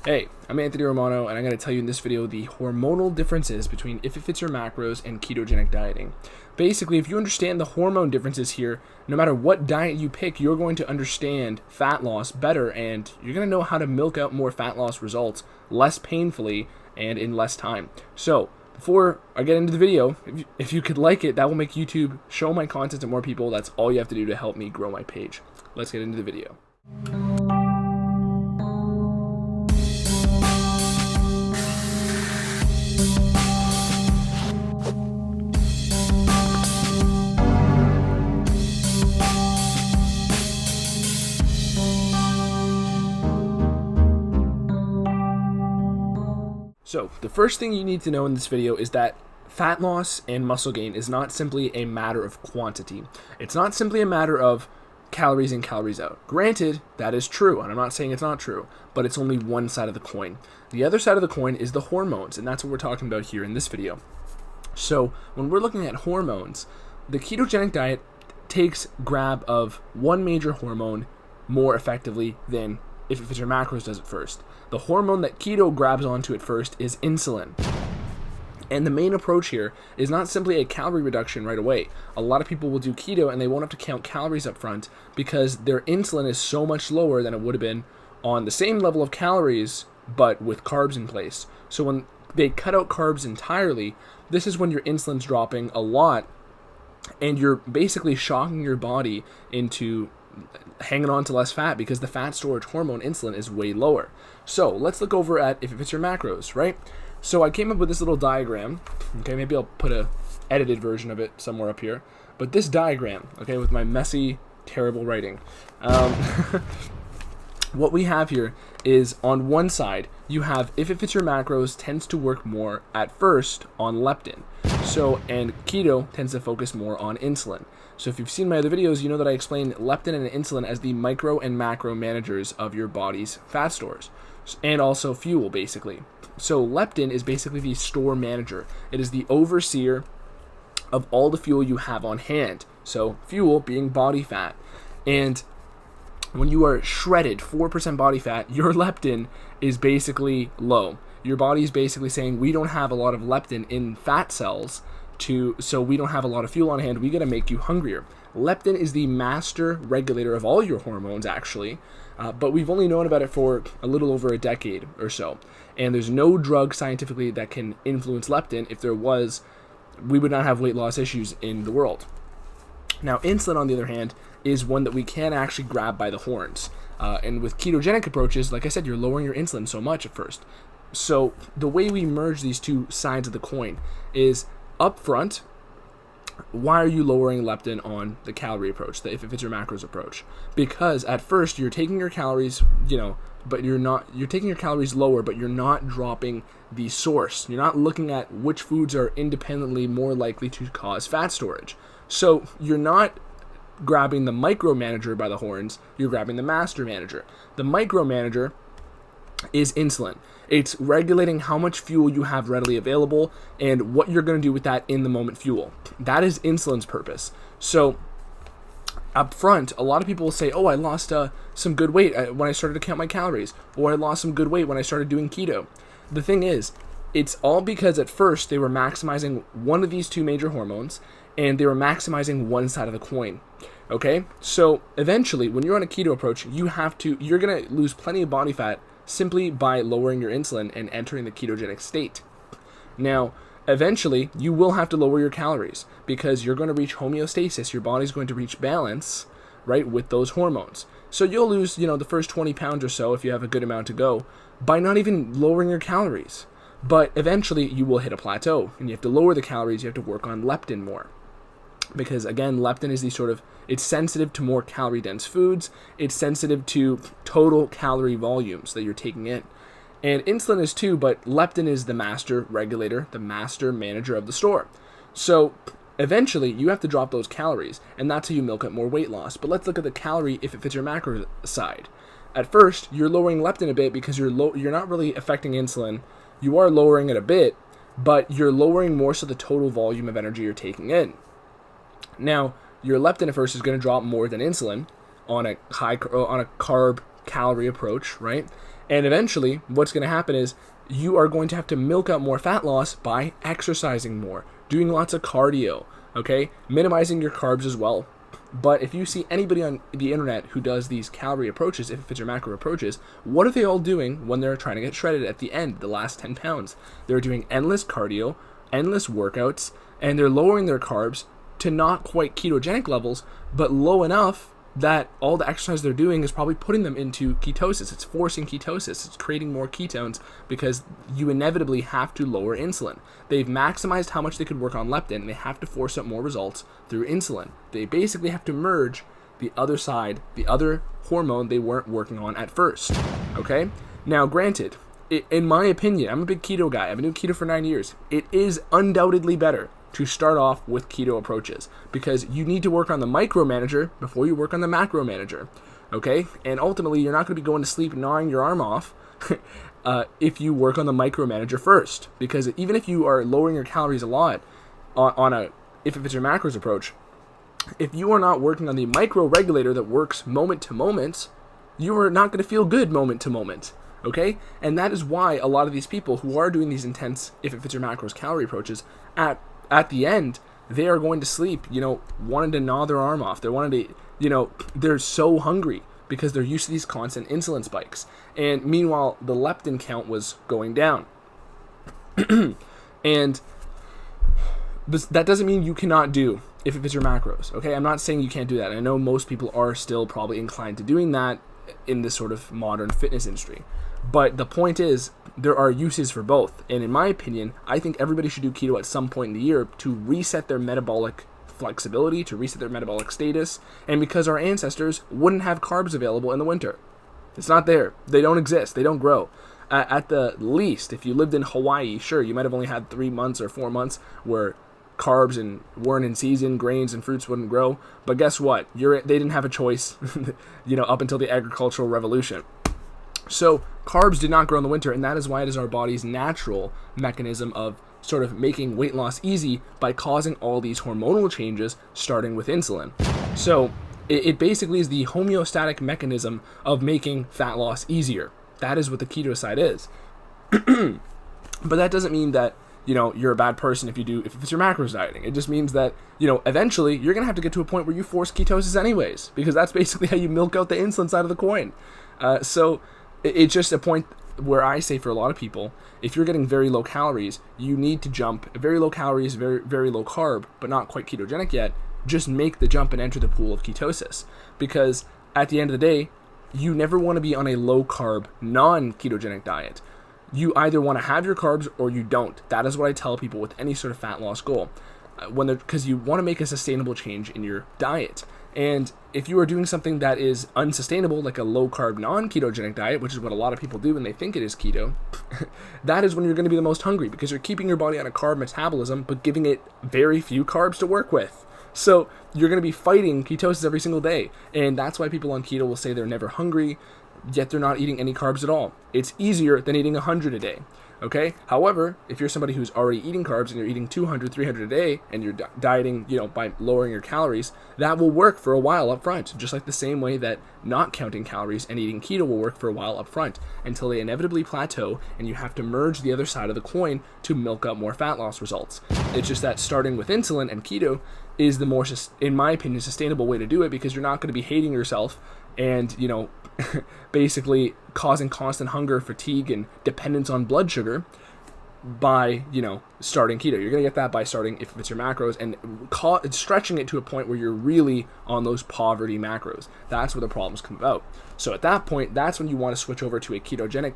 Hey, I'm Anthony Romano, and I'm going to tell you in this video the hormonal differences between If It Fits Your Macros and ketogenic dieting. Basically, if you understand the hormone differences here, no matter what diet you pick, you're going to understand fat loss better, and you're going to know how to milk out more fat loss results less painfully and in less time. So, before I get into the video, if you could like it, that will make YouTube show my content to more people. That's all you have to do to help me grow my page. Let's get into the video. So, the first thing you need to know in this video is that fat loss and muscle gain is not simply a matter of quantity. It's not simply a matter of calories in, calories out. Granted, that is true, and I'm not saying it's not true, but it's only one side of the coin. The other side of the coin is the hormones, and that's what we're talking about here in this video. So, when we're looking at hormones, the ketogenic diet takes grab of one major hormone more effectively than If It Fits Your Macros does it first. The hormone that keto grabs onto it first is insulin. And the main approach here is not simply a calorie reduction right away. A lot of people will do keto and they won't have to count calories up front because their insulin is so much lower than it would have been on the same level of calories but with carbs in place. So when they cut out carbs entirely, this is when your insulin's dropping a lot and you're basically shocking your body into hanging on to less fat because the fat storage hormone insulin is way lower. So let's look over at If It Fits Your Macros, right? So I came up with this little diagram. Okay, maybe I'll put a edited version of it somewhere up here. But this diagram, okay, with my messy, terrible writing. What we have here is on one side, you have If It Fits Your Macros tends to work more at first on leptin. So, and keto tends to focus more on insulin. So if you've seen my other videos, you know that I explain leptin and insulin as the micro and macro managers of your body's fat stores and also fuel, basically. So leptin is basically the store manager. It is the overseer of all the fuel you have on hand. So fuel being body fat. And when you are shredded 4% body fat, your leptin is basically low. Your body is basically saying, we don't have a lot of leptin in fat cells, so we don't have a lot of fuel on hand. We got to make you hungrier. Leptin is the master regulator of all your hormones, actually, but we've only known about it for a little over a decade or so. And there's no drug scientifically that can influence leptin. If there was, we would not have weight loss issues in the world. Now, insulin, on the other hand, is one that we can actually grab by the horns. And with ketogenic approaches, like I said, you're lowering your insulin so much at first. So the way we merge these two sides of the coin is up front, why are you lowering leptin on the calorie approach, the If It Fits Your Macros approach? Because at first you're taking your calories, but you're taking your calories lower, but you're not dropping the source. You're not looking at which foods are independently more likely to cause fat storage. So you're not grabbing the micromanager by the horns, you're grabbing the master manager. The micromanager is insulin. It's regulating how much fuel you have readily available and what you're going to do with that in the moment fuel. That is insulin's purpose. So up front, a lot of people will say, oh, I lost some good weight when I started to count my calories, or I lost some good weight when I started doing keto. The thing is, it's all because at first they were maximizing one of these two major hormones and they were maximizing one side of the coin. Okay? So eventually, when you're on a keto approach, you're going to lose plenty of body fat simply by lowering your insulin and entering the ketogenic state. Now, eventually, you will have to lower your calories because you're going to reach homeostasis. Your body's going to reach balance, right, with those hormones. So you'll lose, the first 20 pounds or so if you have a good amount to go by not even lowering your calories. But eventually, you will hit a plateau and you have to lower the calories. You have to work on leptin more. Because again, leptin is it's sensitive to more calorie dense foods. It's sensitive to total calorie volumes that you're taking in. And insulin is too, but leptin is the master regulator, the master manager of the store. So eventually you have to drop those calories, and that's how you milk out more weight loss. But let's look at the calorie If It Fits Your Macro side. At first, you're lowering leptin a bit because you're not really affecting insulin. You are lowering it a bit, but you're lowering more so the total volume of energy you're taking in. Now, your leptin at first is going to drop more than insulin on a carb calorie approach, right? And eventually, what's going to happen is you are going to have to milk out more fat loss by exercising more, doing lots of cardio, okay? Minimizing your carbs as well. But if you see anybody on the internet who does these calorie approaches, if it's your macro approaches, what are they all doing when they're trying to get shredded at the end, the last 10 pounds? They're doing endless cardio, endless workouts, and they're lowering their carbs to not quite ketogenic levels, but low enough that all the exercise they're doing is probably putting them into ketosis. It's forcing ketosis. It's creating more ketones because you inevitably have to lower insulin. They've maximized how much they could work on leptin, and they have to force out more results through insulin. They basically have to merge the other side, the other hormone they weren't working on at first. Okay? Now, granted, in my opinion, I'm a big keto guy. I've been doing keto for 9 years. It is undoubtedly better to start off with keto approaches because you need to work on the micromanager before you work on the macromanager, okay? And ultimately, you're not going to be going to sleep gnawing your arm off if you work on the micromanager first, because even if you are lowering your calories a lot if it's your macros approach, if you are not working on the micro regulator that works moment to moment, you are not going to feel good moment to moment. Okay? And that is why a lot of these people who are doing these intense, if it fits your macros calorie approaches, at the end, they are going to sleep, wanting to gnaw their arm off. They're wanting to, they're so hungry because they're used to these constant insulin spikes. And meanwhile, the leptin count was going down. And that doesn't mean you cannot do if it fits your macros. Okay? I'm not saying you can't do that. I know most people are still probably inclined to doing that in this sort of modern fitness industry. But the point is, there are uses for both. And in my opinion, I think everybody should do keto at some point in the year to reset their metabolic flexibility, to reset their metabolic status, and because our ancestors wouldn't have carbs available in the winter. It's not there. They don't exist. They don't grow. At the least, if you lived in Hawaii, sure, you might have only had 3 months or 4 months where carbs weren't in season, grains and fruits wouldn't grow. But guess what? They didn't have a choice, up until the agricultural revolution. So carbs did not grow in the winter, and that is why it is our body's natural mechanism of sort of making weight loss easy by causing all these hormonal changes, starting with insulin. So it basically is the homeostatic mechanism of making fat loss easier. That is what the keto side is. But that doesn't mean that you're a bad person if it's your macros dieting. It just means that, eventually you're going to have to get to a point where you force ketosis anyways, because that's basically how you milk out the insulin side of the coin. So it's just a point where I say for a lot of people, if you're getting very low calories, you need to jump very low calories, very, very low carb, but not quite ketogenic yet. Just make the jump and enter the pool of ketosis. Because at the end of the day, you never want to be on a low carb, non-ketogenic diet. You either want to have your carbs or you don't. That is what I tell people with any sort of fat loss goal. Because you want to make a sustainable change in your diet. And if you are doing something that is unsustainable, like a low-carb, non-ketogenic diet, which is what a lot of people do when they think it is keto, that is when you're going to be the most hungry because you're keeping your body on a carb metabolism but giving it very few carbs to work with. So you're going to be fighting ketosis every single day. And that's why people on keto will say they're never hungry, yet they're not eating any carbs at all. It's easier than eating 100 a day. Okay. However, if you're somebody who's already eating carbs and you're eating 200, 300 a day and you're dieting, by lowering your calories, that will work for a while up front, just like the same way that not counting calories and eating keto will work for a while up front until they inevitably plateau and you have to merge the other side of the coin to milk up more fat loss results. It's just that starting with insulin and keto is the more, in my opinion, sustainable way to do it because you're not going to be hating yourself and, basically causing constant hunger, fatigue, and dependence on blood sugar by, starting keto. You're going to get that by starting, if it's your macros, and stretching it to a point where you're really on those poverty macros. That's where the problems come about. So at that point, that's when you want to switch over to a ketogenic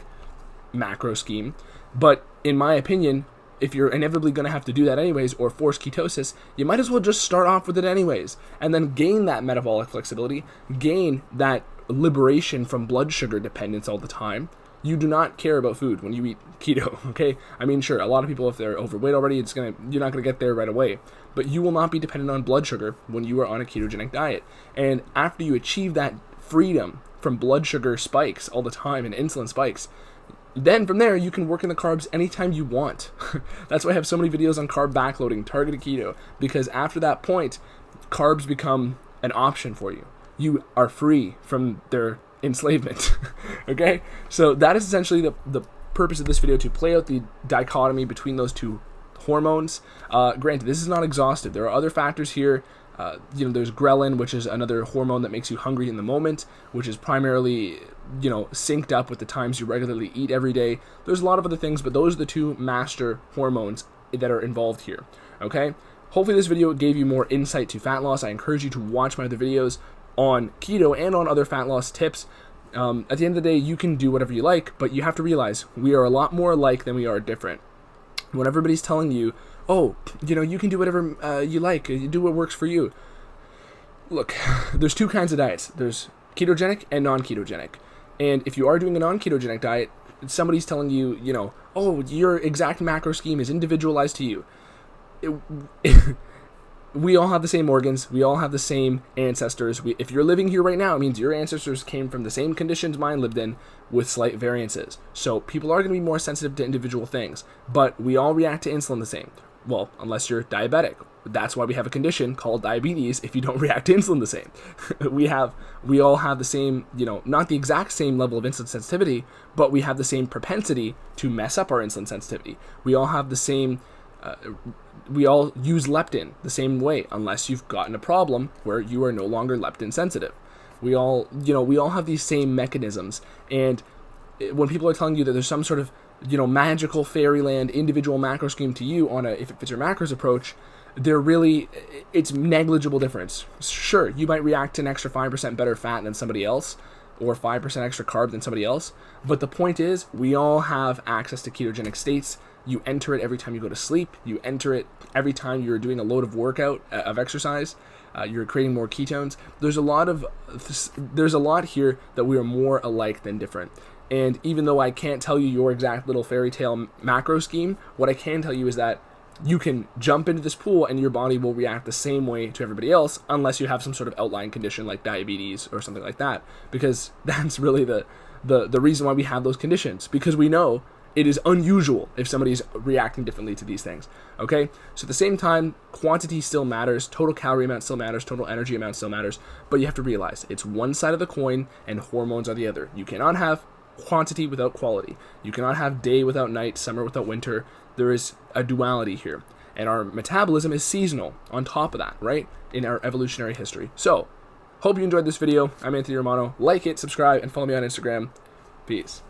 macro scheme. But in my opinion, if you're inevitably going to have to do that anyways or force ketosis, you might as well just start off with it anyways and then gain that metabolic flexibility, gain that liberation from blood sugar dependence all the time. You do not care about food when you eat keto, okay? I mean, sure, a lot of people, if they're overweight already, you're not going to get there right away. But you will not be dependent on blood sugar when you are on a ketogenic diet. And after you achieve that freedom from blood sugar spikes all the time and insulin spikes, then from there, you can work in the carbs anytime you want. That's why I have so many videos on carb backloading, targeted keto, because after that point, carbs become an option for you. You are free from their enslavement. Okay, so that is essentially the purpose of this video, to play out the dichotomy between those two hormones. Granted, this is not exhaustive. There are other factors here. There's ghrelin, which is another hormone that makes you hungry in the moment, which is primarily, synced up with the times you regularly eat every day. There's a lot of other things, but those are the two master hormones that are involved here. Okay, hopefully this video gave you more insight to fat loss. I encourage you to watch my other videos on keto and on other fat loss tips. At the end of the day, you can do whatever you like, but you have to realize we are a lot more alike than we are different. When everybody's telling you, oh, you can do whatever you like, you do what works for you. Look, there's two kinds of diets. There's ketogenic and non-ketogenic. And if you are doing a non-ketogenic diet, somebody's telling you, oh, your exact macro scheme is individualized to you. We all have the same organs. We all have the same ancestors. If you're living here right now, it means your ancestors came from the same conditions mine lived in with slight variances. So people are going to be more sensitive to individual things, but we all react to insulin the same. Well, unless you're diabetic. That's why we have a condition called diabetes if you don't react to insulin the same. We all have the same, not the exact same level of insulin sensitivity, but we have the same propensity to mess up our insulin sensitivity. We all have the same we all use leptin the same way, unless you've gotten a problem where you are no longer leptin sensitive. We all have these same mechanisms. And when people are telling you that there's some sort of, magical fairyland individual macro scheme to you on a if it fits your macros approach, it's negligible difference. Sure, you might react to an extra 5% better fat than somebody else, or 5% extra carb than somebody else. But the point is, we all have access to ketogenic states. You enter it every time you go to sleep. You enter it every time you're doing a load of workout, of exercise. You're creating more ketones. There's a lot here that we are more alike than different. And even though I can't tell you your exact little fairy tale macro scheme, what I can tell you is that you can jump into this pool and your body will react the same way to everybody else, unless you have some sort of outlying condition like diabetes or something like that. Because that's really the reason why we have those conditions, because we know it is unusual if somebody's reacting differently to these things. Okay, so at the same time, quantity still matters, total calorie amount still matters, total energy amount still matters, but you have to realize it's one side of the coin and hormones are the other. You cannot have quantity without quality. You cannot have day without night, summer without winter. There is a duality here, and our metabolism is seasonal on top of that, right, in our evolutionary history. So hope you enjoyed this video. I'm Anthony Romano. Like it, subscribe, and follow me on Instagram. Peace.